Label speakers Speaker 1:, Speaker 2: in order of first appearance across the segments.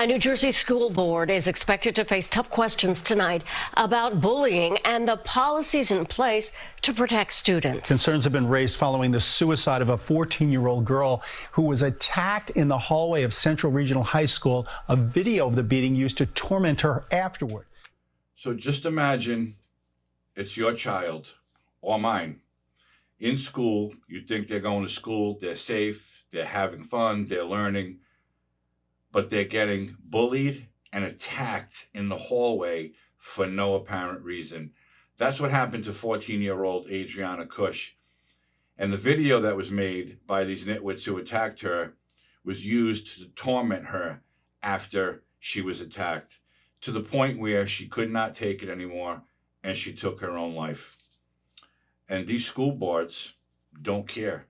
Speaker 1: A New Jersey school board is expected to face tough questions tonight about bullying and the policies in place to protect students.
Speaker 2: Concerns have been raised following the suicide of a 14-year-old girl who was attacked in the hallway of Central Regional High School. A video of the beating used to torment her afterward.
Speaker 3: So just imagine it's your child or mine in school. You think they're going to school, they're safe, they're having fun, they're learning, but they're getting bullied and attacked in the hallway for no apparent reason. That's what happened to 14-year-old Adriana Cush. And the video that was made by these nitwits who attacked her was used to torment her after she was attacked, to the point where she could not take it anymore and she took her own life. And these school boards don't care.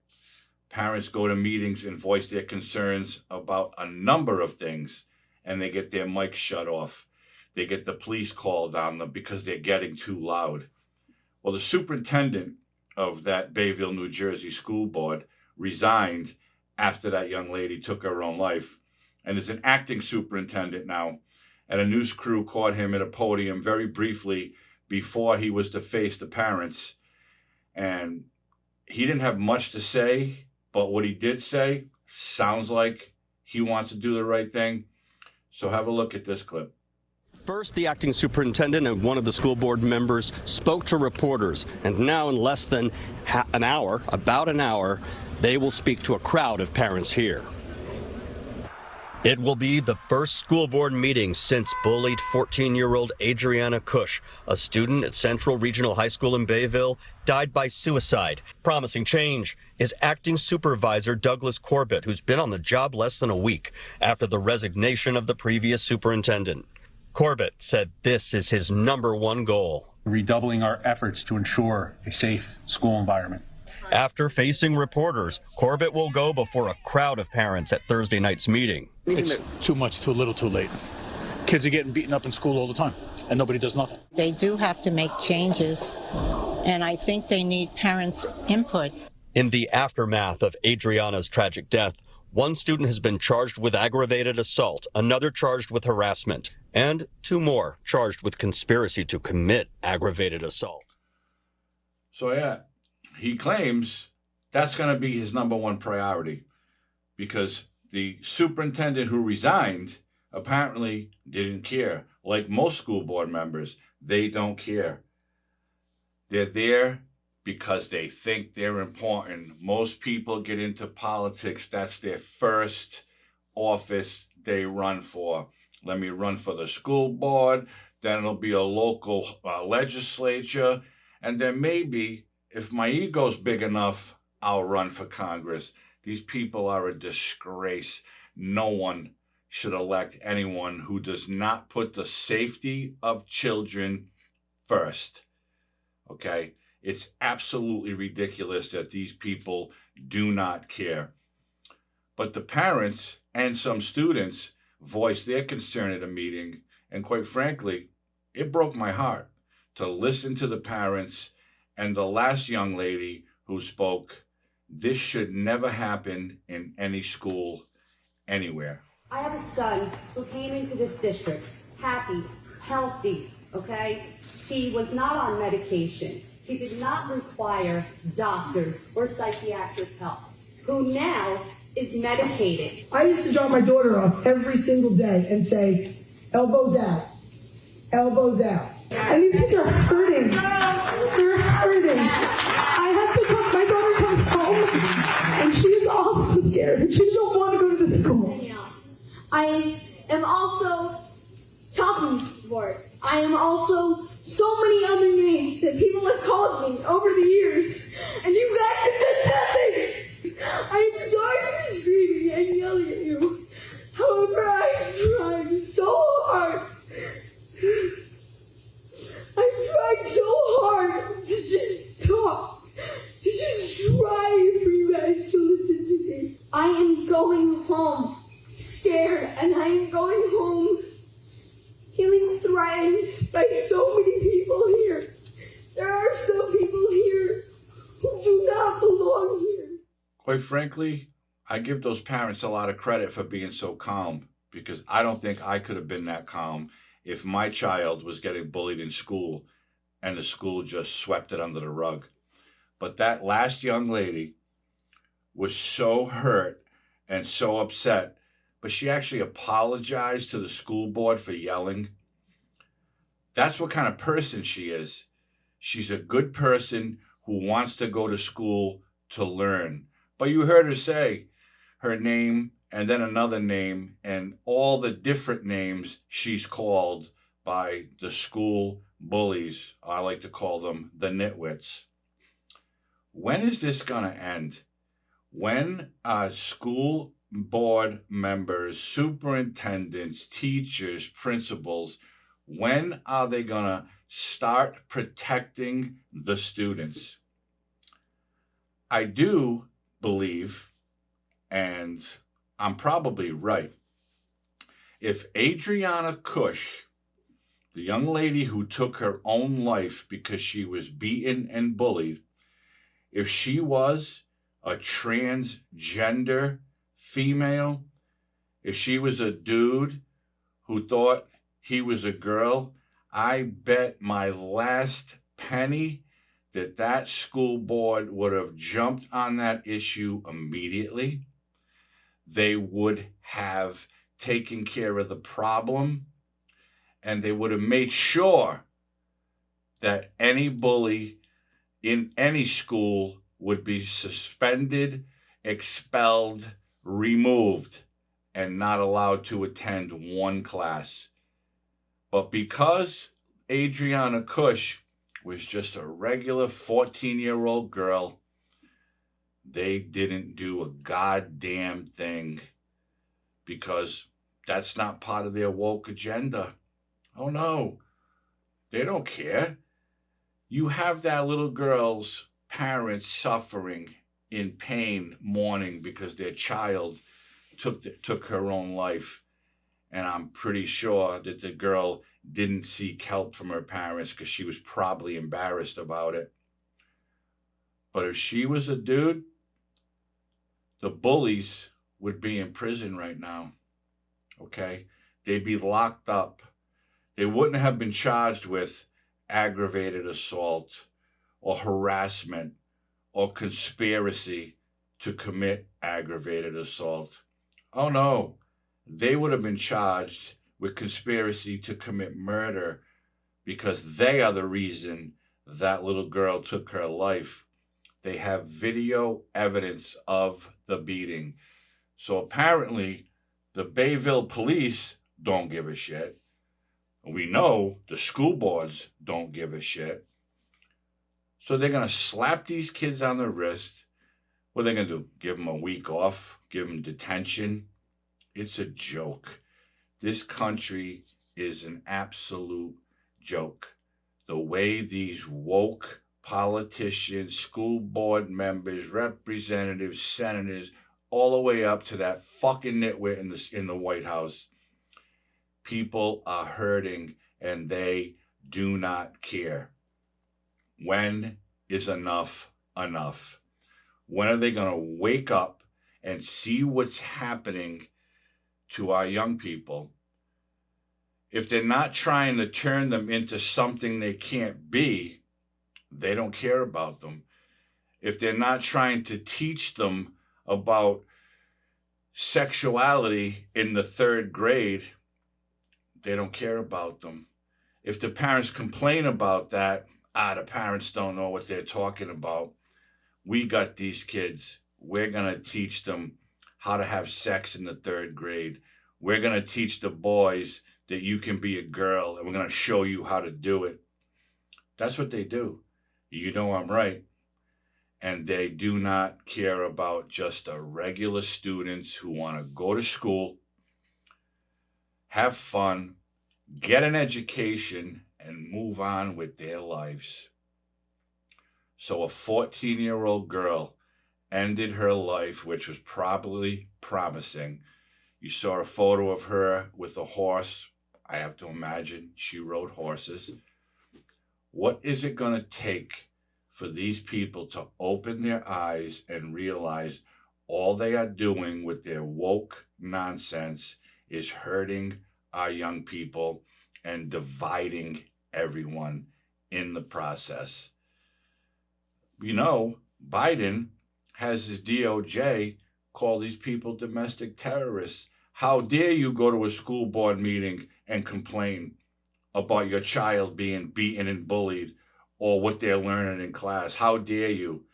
Speaker 3: Parents go to meetings and voice their concerns about a number of things, and they get their mics shut off. They get the police called on them because they're getting too loud. Well, the superintendent of that Bayville, New Jersey school board resigned after that young lady took her own life, and is an acting superintendent now. And a news crew caught him at a podium very briefly before he was to face the parents. And he didn't have much to say, but what he did say sounds like he wants to do the right thing. So have a look at this clip.
Speaker 4: First, the acting superintendent and one of the school board members spoke to reporters, and now in less than about an hour, they will speak to a crowd of parents here. It will be the first school board meeting since bullied 14-year-old Adriana Cush, a student at Central Regional High School in Bayville, died by suicide. Promising change is acting supervisor Douglas Corbett, who's been on the job less than a week after the resignation of the previous superintendent. Corbett said this is his #1 goal.
Speaker 5: Redoubling our efforts to ensure a safe school environment.
Speaker 4: After facing reporters, Corbett will go before a crowd of parents at Thursday night's meeting.
Speaker 5: It's too much, too little, too late. Kids are getting beaten up in school all the time, and nobody does nothing.
Speaker 6: They do have to make changes, and I think they need parents' input.
Speaker 4: In the aftermath of Adriana's tragic death, one student has been charged with aggravated assault, another charged with harassment, and 2 more charged with conspiracy to commit aggravated assault.
Speaker 3: So yeah, he claims that's going to be his #1 priority, because the superintendent who resigned apparently didn't care. Like most school board members, they don't care. They're there because they think they're important. Most people get into politics, that's their first office they run for. Let me run for the school board, then it'll be a local legislature, and then maybe, if my ego's big enough, I'll run for Congress. These people are a disgrace. No one should elect anyone who does not put the safety of children first. Okay? It's absolutely ridiculous that these people do not care. But the parents and some students voiced their concern at a meeting, and quite frankly, it broke my heart to listen to the parents and the last young lady who spoke. This should never happen in any school, anywhere.
Speaker 7: I have a son who came into this district happy, healthy, okay? He was not on medication. He did not require doctors or psychiatric help, who now is medicated.
Speaker 8: I used to drop my daughter off every single day and say, elbows out, elbows out. And these kids are hurting. They're hurting. I have to come. My daughter comes home, and she's also scared. She doesn't want to go to the school.
Speaker 9: I am also talking for it. I am also so many other names that people have called me over the years, and you guys have done nothing. I'm sorry for screaming and yelling at you. However, I'm trying so hard. I've tried so hard to just talk, to just try for you guys to listen to me. I am going home scared, and I am going home feeling threatened by so many people here. There are some people here who do not belong here.
Speaker 3: Quite frankly, I give those parents a lot of credit for being so calm, because I don't think I could have been that calm if my child was getting bullied in school and the school just swept it under the rug. But that last young lady was so hurt and so upset, but she actually apologized to the school board for yelling. That's what kind of person she is. She's a good person who wants to go to school to learn. But you heard her say her name and then another name and all the different names she's called by the school bullies. I like to call them the nitwits. When is this going to end? When school board members, superintendents, teachers, principals, when are they going to start protecting the students? I do believe, and I'm probably right, if Adriana Cush, the young lady who took her own life because she was beaten and bullied, if she was a transgender female, if she was a dude who thought he was a girl, I bet my last penny that that school board would have jumped on that issue immediately. They would have taken care of the problem, and they would have made sure that any bully in any school would be suspended, expelled, removed, and not allowed to attend one class. But because Adriana Cush was just a regular 14-year-old girl, they didn't do a goddamn thing, because that's not part of their woke agenda. Oh no, they don't care. You have that little girl's parents suffering in pain, mourning because their child took her own life. And I'm pretty sure that the girl didn't seek help from her parents because she was probably embarrassed about it. But if she was a dude, the bullies would be in prison right now, okay? They'd be locked up. They wouldn't have been charged with aggravated assault or harassment or conspiracy to commit aggravated assault. Oh no, they would have been charged with conspiracy to commit murder because they are the reason that little girl took her life. They have video evidence of the beating. So apparently the Bayville police don't give a shit. We know the school boards don't give a shit. So they're going to slap these kids on the wrist. What are they going to do? Give them a week off? Give them detention? It's a joke. This country is an absolute joke. The way these woke politicians, school board members, representatives, senators, all the way up to that fucking nitwit in the White House, people are hurting and they do not care. When is enough enough? When are they going to wake up and see what's happening to our young people? If they're not trying to turn them into something they can't be, they don't care about them. If they're not trying to teach them about sexuality in the 3rd grade, they don't care about them. If the parents complain about that, the parents don't know what they're talking about. We got these kids. We're going to teach them how to have sex in the 3rd grade. We're going to teach the boys that you can be a girl, and we're going to show you how to do it. That's what they do. You know I'm right. And they do not care about just the regular students who want to go to school, have fun, get an education, and move on with their lives. So a 14-year-old girl ended her life, which was probably promising. You saw a photo of her with a horse. I have to imagine she rode horses. What is it going to take for these people to open their eyes and realize all they are doing with their woke nonsense is hurting our young people and dividing everyone in the process. You know, Biden has his DOJ call these people domestic terrorists. How dare you go to a school board meeting and complain about your child being beaten and bullied or what they're learning in class? How dare you?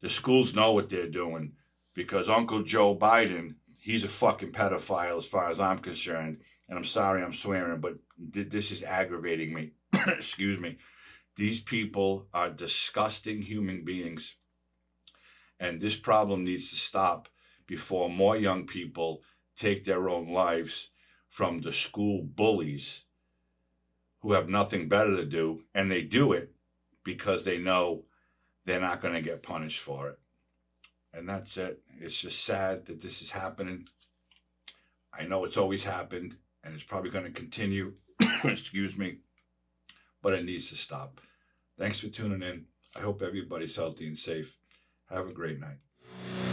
Speaker 3: The schools know what they're doing because Uncle Joe Biden, he's a fucking pedophile as far as I'm concerned. And I'm sorry I'm swearing, but this is aggravating me. Excuse me. These people are disgusting human beings. And this problem needs to stop before more young people take their own lives from the school bullies who have nothing better to do. And they do it because they know they're not going to get punished for it. And that's it. It's just sad that this is happening. I know it's always happened and it's probably going to continue. Excuse me. But it needs to stop. Thanks for tuning in. I hope everybody's healthy and safe. Have a great night.